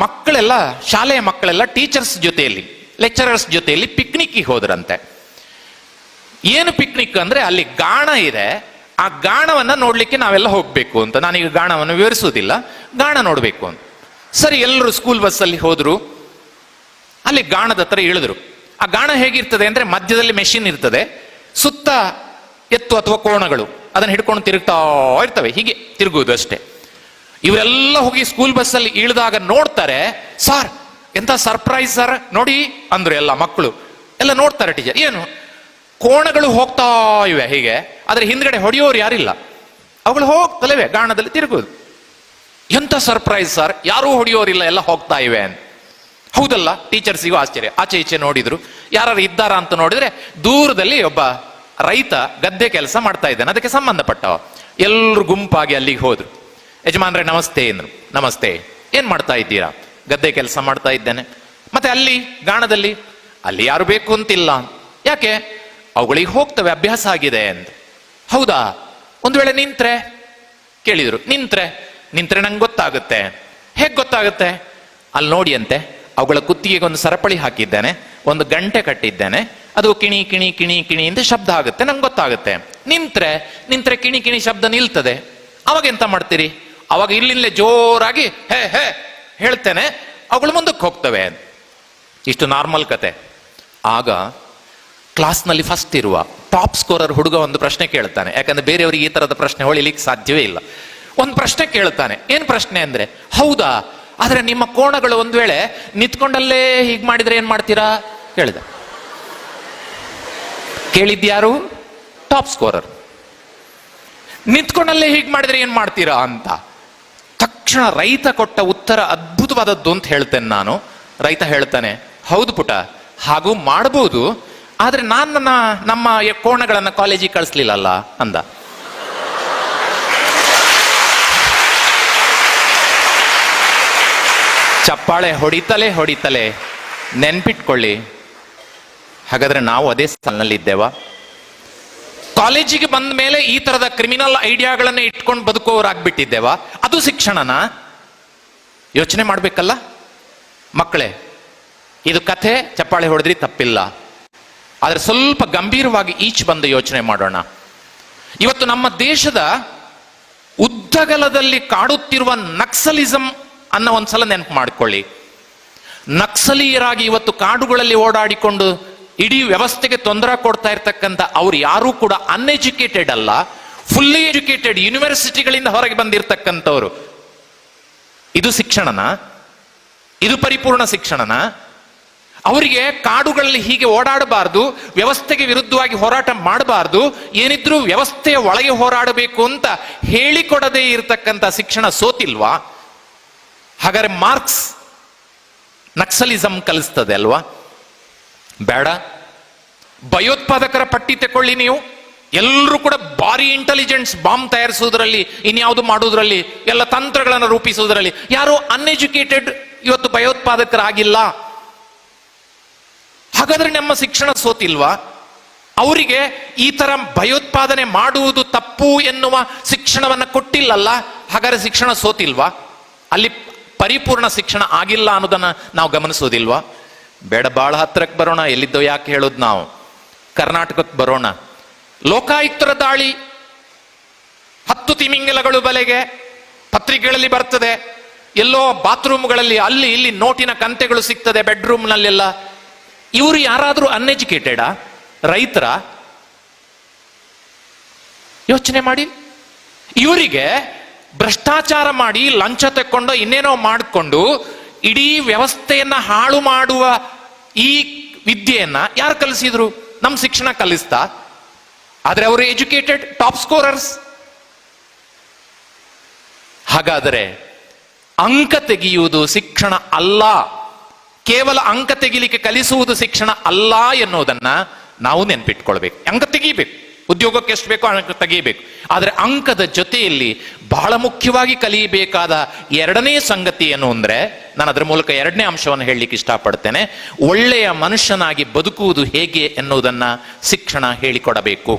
ಮಕ್ಕಳೆಲ್ಲ, ಶಾಲೆಯ ಮಕ್ಕಳೆಲ್ಲ ಟೀಚರ್ಸ್ ಜೊತೆಯಲ್ಲಿ, ಲೆಕ್ಚರರ್ಸ್ ಜೊತೆಯಲ್ಲಿ ಪಿಕ್ನಿಕ್ಗೆ ಹೋದ್ರಂತೆ. ಏನು ಪಿಕ್ನಿಕ್ ಅಂದ್ರೆ ಅಲ್ಲಿ ಗಾಣ ಇದೆ, ಆ ಗಾಣವನ್ನ ನೋಡ್ಲಿಕ್ಕೆ ನಾವೆಲ್ಲ ಹೋಗ್ಬೇಕು ಅಂತ. ನಾನೀಗ ಗಾಣವನ್ನು ವಿವರಿಸುವುದಿಲ್ಲ, ಗಾಣ ನೋಡ್ಬೇಕು ಅಂತ. ಸರಿ, ಎಲ್ಲರೂ ಸ್ಕೂಲ್ ಬಸ್ಸಲ್ಲಿ ಹೋದ್ರು. ಅಲ್ಲಿ ಗಾಣದ ಹತ್ರ ಇಳಿದ್ರು. ಆ ಗಾಣ ಹೇಗಿರ್ತದೆ ಅಂದ್ರೆ ಮಧ್ಯದಲ್ಲಿ ಮೆಷಿನ್ ಇರ್ತದೆ, ಸುತ್ತ ಎತ್ತು ಅಥವಾ ಕೋಣಗಳು ಅದನ್ನ ಹಿಡ್ಕೊಂಡು ತಿರುಗ್ತಾ ಇರ್ತವೆ, ಹೀಗೆ ತಿರುಗುವುದು ಅಷ್ಟೇ. ಇವರೆಲ್ಲ ಹೋಗಿ ಸ್ಕೂಲ್ ಬಸ್ಸಲ್ಲಿ ಇಳಿದಾಗ ನೋಡ್ತಾರೆ, ಸರ್ ಎಂತ ಸರ್ಪ್ರೈಸ್ ಸರ್ ನೋಡಿ ಅಂದ್ರು ಎಲ್ಲ ಮಕ್ಕಳು. ಎಲ್ಲ ನೋಡ್ತಾರೆ, ಟೀಚರ್ ಏನು ಕೋಣಗಳು ಹೋಗ್ತಾ ಇವೆ ಹೀಗೆ, ಆದ್ರೆ ಹಿಂದ್ಗಡೆ ಹೊಡೆಯೋರು ಯಾರಿಲ್ಲ, ಅವುಗಳು ಹೋಗ್ತಲವೆ ಗಾಣದಲ್ಲಿ ತಿರುಗುದು. ಎಂತ ಸರ್ಪ್ರೈಸ್ ಸರ್, ಯಾರೂ ಹೊಡೆಯೋರಿಲ್ಲ, ಎಲ್ಲ ಹೋಗ್ತಾ ಇವೆ ಅಂತ. ಹೌದಲ್ಲ, ಟೀಚರ್ಸಿಗೂ ಆಶ್ಚರ್ಯ. ಆಚೆ ಈಚೆ ನೋಡಿದ್ರು, ಯಾರು ಇದ್ದಾರಾ ಅಂತ ನೋಡಿದ್ರೆ ದೂರದಲ್ಲಿ ಒಬ್ಬ ರೈತ ಗದ್ದೆ ಕೆಲಸ ಮಾಡ್ತಾ ಇದ್ದಾನೆ, ಅದಕ್ಕೆ ಸಂಬಂಧಪಟ್ಟವ. ಎಲ್ಲರೂ ಗುಂಪಾಗಿ ಅಲ್ಲಿಗೆ ಹೋದ್ರು. ಯಜಮಾನ್ರೆ ನಮಸ್ತೆ ಎಂದ್ರು. ನಮಸ್ತೆ, ಏನ್ ಮಾಡ್ತಾ ಇದ್ದೀರಾ? ಗದ್ದೆ ಕೆಲಸ ಮಾಡ್ತಾ ಇದ್ದೇನೆ. ಮತ್ತೆ ಅಲ್ಲಿ ಗಾಣದಲ್ಲಿ ಅಲ್ಲಿ ಯಾರು ಬೇಕು ಅಂತಿಲ್ಲ. ಯಾಕೆ? ಅವುಗಳಿಗೆ ಹೋಗ್ತವೆ, ಅಭ್ಯಾಸ ಆಗಿದೆ ಅಂತ. ಹೌದಾ, ಒಂದು ವೇಳೆ ನಿಂತ್ರೆ ಕೇಳಿದ್ರು. ನಿಂತ್ರೆ ನಂಗೆ ಗೊತ್ತಾಗುತ್ತೆ. ಹೇಗೆ ಗೊತ್ತಾಗುತ್ತೆ? ಅಲ್ಲಿ ನೋಡಿ ಅಂತೆ, ಅವುಗಳ ಕುತ್ತಿಗೆಗೆ ಒಂದು ಸರಪಳಿ ಹಾಕಿದ್ದೇನೆ, ಒಂದು ಗಂಟೆ ಕಟ್ಟಿದ್ದೇನೆ, ಅದು ಕಿಣಿ ಕಿಣಿ ಕಿಣಿ ಕಿಣಿ ಅಂತ ಶಬ್ದ ಆಗುತ್ತೆ, ನಂಗೆ ಗೊತ್ತಾಗುತ್ತೆ. ನಿಂತ್ರೆ ಕಿಣಿ ಕಿಣಿ ಶಬ್ದ ನಿಲ್ತದೆ. ಅವಾಗ ಎಂತ ಮಾಡ್ತೀರಿ? ಅವಾಗ ಇಲ್ಲಿಂದಲೇ ಜೋರಾಗಿ ಹೇ ಹೇ ಹೇಳ್ತೇನೆ, ಅವುಗಳು ಮುಂದಕ್ಕೆ ಹೋಗ್ತವೆ. ಇಷ್ಟು ನಾರ್ಮಲ್ ಕತೆ. ಆಗ ಕ್ಲಾಸ್ನಲ್ಲಿ ಫಸ್ಟ್ ಇರುವ ಟಾಪ್ ಸ್ಕೋರರ್ ಹುಡುಗ ಒಂದು ಪ್ರಶ್ನೆ ಕೇಳ್ತಾನೆ. ಯಾಕಂದ್ರೆ ಬೇರೆಯವರಿಗೆ ಈ ತರದ ಪ್ರಶ್ನೆ ಹೊಳಿಲಿಕ್ಕೆ ಸಾಧ್ಯವೇ ಇಲ್ಲ. ಒಂದು ಪ್ರಶ್ನೆ ಕೇಳ್ತಾನೆ. ಏನ್ ಪ್ರಶ್ನೆ ಅಂದ್ರೆ, ಹೌದಾ, ಆದ್ರೆ ನಿಮ್ಮ ಕೋಣಗಳು ಒಂದ್ ವೇಳೆ ನಿಂತ್ಕೊಂಡಲ್ಲೇ ಹೀಗ್ ಮಾಡಿದ್ರೆ ಏನ್ ಮಾಡ್ತೀರಾ ಕೇಳಿದ. ಕೇಳಿದ್ಯಾರು? Top scorer. ನಿಂತ್ಕೊಂಡಲ್ಲೇ ಹೀಗ್ ಮಾಡಿದ್ರೆ ಏನ್ ಮಾಡ್ತೀರಾ ಅಂತ. ತಕ್ಷಣ ರೈತ ಕೊಟ್ಟ ಉತ್ತರ ಅದ್ಭುತವಾದದ್ದು ಅಂತ ಹೇಳ್ತೇನೆ ನಾನು. ರೈತ ಹೇಳ್ತಾನೆ, ಹೌದು ಪುಟ, ಹಾಗೂ ಮಾಡಬಹುದು, ಆದ್ರೆ ನಾನು ನಮ್ಮ ಕೋಣಗಳನ್ನ ಕಾಲೇಜಿಗೆ ಕಳಿಸ್ಲಿಲ್ಲಲ್ಲ ಅಂದ. ಚಪ್ಪಾಳೆ ಹೊಡಿತಲೇ ನೆನ್ಪಿಟ್ಕೊಳ್ಳಿ. ಹಾಗಾದ್ರೆ ನಾವು ಅದೇ ಸಾಲಿನಲ್ಲಿದ್ದೇವಾ? ಕಾಲೇಜಿಗೆ ಬಂದ ಮೇಲೆ ಈ ತರದ ಕ್ರಿಮಿನಲ್ ಐಡಿಯಾಗಳನ್ನ ಇಟ್ಕೊಂಡು ಬದುಕೋರಾಗ್ಬಿಟ್ಟಿದ್ದೇವಾ? ಅದು ಶಿಕ್ಷಣನ? ಯೋಚನೆ ಮಾಡ್ಬೇಕಲ್ಲ ಮಕ್ಕಳೇ. ಇದು ಕಥೆ, ಚಪ್ಪಾಳೆ ಹೊಡೆದ್ರಿ ತಪ್ಪಿಲ್ಲ, ಆದ್ರೆ ಸ್ವಲ್ಪ ಗಂಭೀರವಾಗಿ ಈಚೆ ಬಂದು ಯೋಚನೆ ಮಾಡೋಣ. ಇವತ್ತು ನಮ್ಮ ದೇಶದ ಉದ್ದಗಲದಲ್ಲಿ ಕಾಡುತ್ತಿರುವ ನಕ್ಸಲಿಸಂ ಅನ್ನ ಒಂದ್ಸಲ ನೆನಪು ಮಾಡಿಕೊಳ್ಳಿ. ನಕ್ಸಲೀಯರಾಗಿ ಇವತ್ತು ಕಾಡುಗಳಲ್ಲಿ ಓಡಾಡಿಕೊಂಡು ಇಡೀ ವ್ಯವಸ್ಥೆಗೆ ತೊಂದರೆ ಕೊಡ್ತಾ ಇರ್ತಕ್ಕಂಥ ಅವ್ರು ಯಾರೂ ಕೂಡ ಅನ್ಎಜುಕೇಟೆಡ್ ಅಲ್ಲ, ಫುಲ್ಲಿ ಎಜುಕೇಟೆಡ್, ಯೂನಿವರ್ಸಿಟಿಗಳಿಂದ ಹೊರಗೆ ಬಂದಿರತಕ್ಕಂಥವ್ರು. ಇದು ಶಿಕ್ಷಣನ? ಇದು ಪರಿಪೂರ್ಣ ಶಿಕ್ಷಣನ? ಅವರಿಗೆ ಕಾಡುಗಳಲ್ಲಿ ಹೀಗೆ ಓಡಾಡಬಾರ್ದು, ವ್ಯವಸ್ಥೆಗೆ ವಿರುದ್ಧವಾಗಿ ಹೋರಾಟ ಮಾಡಬಾರ್ದು, ಏನಿದ್ರೂ ವ್ಯವಸ್ಥೆಯ ಒಳಗೆ ಹೋರಾಡಬೇಕು ಅಂತ ಹೇಳಿಕೊಡದೇ ಇರತಕ್ಕಂಥ ಶಿಕ್ಷಣ ಸೋತಿಲ್ವಾ? ಹಾಗಾದ್ರೆ ಮಾರ್ಕ್ಸ್ ನಕ್ಸಲಿಸಂ ಕಲಿಸ್ತದೆ ಅಲ್ವಾ? ಬೇಡ. ಭಯೋತ್ಪಾದಕರ ಪಟ್ಟಿ ತಕೊಳ್ಳಿ ನೀವು. ಎಲ್ಲರೂ ಕೂಡ ಭಾರಿ ಇಂಟೆಲಿಜೆನ್ಸ್, ಬಾಂಬ್ ತಯಾರಿಸುವುದರಲ್ಲಿ, ಇನ್ಯಾವುದು ಮಾಡುವುದರಲ್ಲಿ, ಎಲ್ಲ ತಂತ್ರಗಳನ್ನು ರೂಪಿಸುವುದರಲ್ಲಿ. ಯಾರು ಅನ್ಎಜುಕೇಟೆಡ್ ಇವತ್ತು ಭಯೋತ್ಪಾದಕರಾಗಿಲ್ಲ. ಹಾಗಾದ್ರೆ ನಮ್ಮ ಶಿಕ್ಷಣ ಸೋತಿಲ್ವಾ? ಅವರಿಗೆ ಈ ತರ ಭಯೋತ್ಪಾದನೆ ಮಾಡುವುದು ತಪ್ಪು ಎನ್ನುವ ಶಿಕ್ಷಣವನ್ನ ಕೊಟ್ಟಿಲ್ಲಲ್ಲ, ಹಾಗಾದ್ರೆ ಶಿಕ್ಷಣ ಸೋತಿಲ್ವಾ? ಅಲ್ಲಿ ಪರಿಪೂರ್ಣ ಶಿಕ್ಷಣ ಆಗಿಲ್ಲ ಅನ್ನೋದನ್ನ ನಾವು ಗಮನಿಸೋದಿಲ್ವಾ? ಬೇಡ, ಬಹಳ ಹತ್ರಕ್ಕೆ ಬರೋಣ. ಎಲ್ಲಿದ್ದೋ ಯಾಕೆ ಹೇಳೋದು ನಾವು? ಕರ್ನಾಟಕಕ್ಕೆ ಬರೋಣ. ಲೋಕಾಯುಕ್ತರ ದಾಳಿ, 10 ತಿಮಿಂಗಲಗಳು ಬಲೆಗೆ, ಪತ್ರಿಕೆಗಳಲ್ಲಿ ಬರ್ತದೆ. ಎಲ್ಲೋ ಬಾತ್ರೂಮ್ಗಳಲ್ಲಿ ಅಲ್ಲಿ ಇಲ್ಲಿ ನೋಟಿನ ಕಂತೆಗಳು ಸಿಗ್ತದೆ, ಬೆಡ್ರೂಮ್ನಲ್ಲೆಲ್ಲ. ಇವರು ಯಾರಾದ್ರೂ ಅನ್ಎಜುಕೇಟೆಡಾ? ರೈತರ? ಯೋಚನೆ ಮಾಡಿ. ಇವರಿಗೆ ಭ್ರಷ್ಟಾಚಾರ ಮಾಡಿ, ಲಂಚ ತೆಕ್ಕೊಂಡು, ಇನ್ನೇನೋ ಮಾಡಿಕೊಂಡು ಇಡೀ ವ್ಯವಸ್ಥೆಯನ್ನ ಹಾಳು ಮಾಡುವ ಈ ವಿದ್ಯೆಯನ್ನ ಯಾರು ಕಲಿಸಿದ್ರು? ನಮ್ಮ ಶಿಕ್ಷಣ ಕಲಿಸ್ತಾ? ಆದ್ರೆ ಅವರು ಎಜುಕೇಟೆಡ್, ಟಾಪ್ ಸ್ಕೋರರ್ಸ್. ಹಾಗಾದರೆ ಅಂಕ ತೆಗೆಯುವುದು ಶಿಕ್ಷಣ ಅಲ್ಲ, ಕೇವಲ ಅಂಕ ತೆಗಿಲಿಕ್ಕೆ ಕಲಿಸುವುದು ಶಿಕ್ಷಣ ಅಲ್ಲ ಎನ್ನುವುದನ್ನ ನಾವು ನೆನ್ಪಿಟ್ಕೊಳ್ಬೇಕು. ಅಂಕ ತೆಗಿಬೇಕು, ಉದ್ಯೋಗಕ್ಕೆ ಎಷ್ಟು ಬೇಕೋ ಅಂಕ ತೆಗಿಬೇಕು. ಆದರೆ ಅಂಕದ ಜೊತೆಯಲ್ಲಿ ಬಹಳ ಮುಖ್ಯವಾಗಿ ಕಲಿಯಬೇಕಾದ ಎರಡನೇ ಸಂಗತಿ ಏನು ಅಂದ್ರೆ, ನಾನು ಅದರ ಮೂಲಕ ಎರಡನೇ ಅಂಶವನ್ನು ಹೇಳಲಿಕ್ಕೆ ಇಷ್ಟಪಡ್ತೇನೆ. ಒಳ್ಳೆಯ ಮನುಷ್ಯನಾಗಿ ಬದುಕುವುದು ಹೇಗೆ ಎನ್ನುವುದನ್ನ ಶಿಕ್ಷಣ ಹೇಳಿಕೊಡಬೇಕು.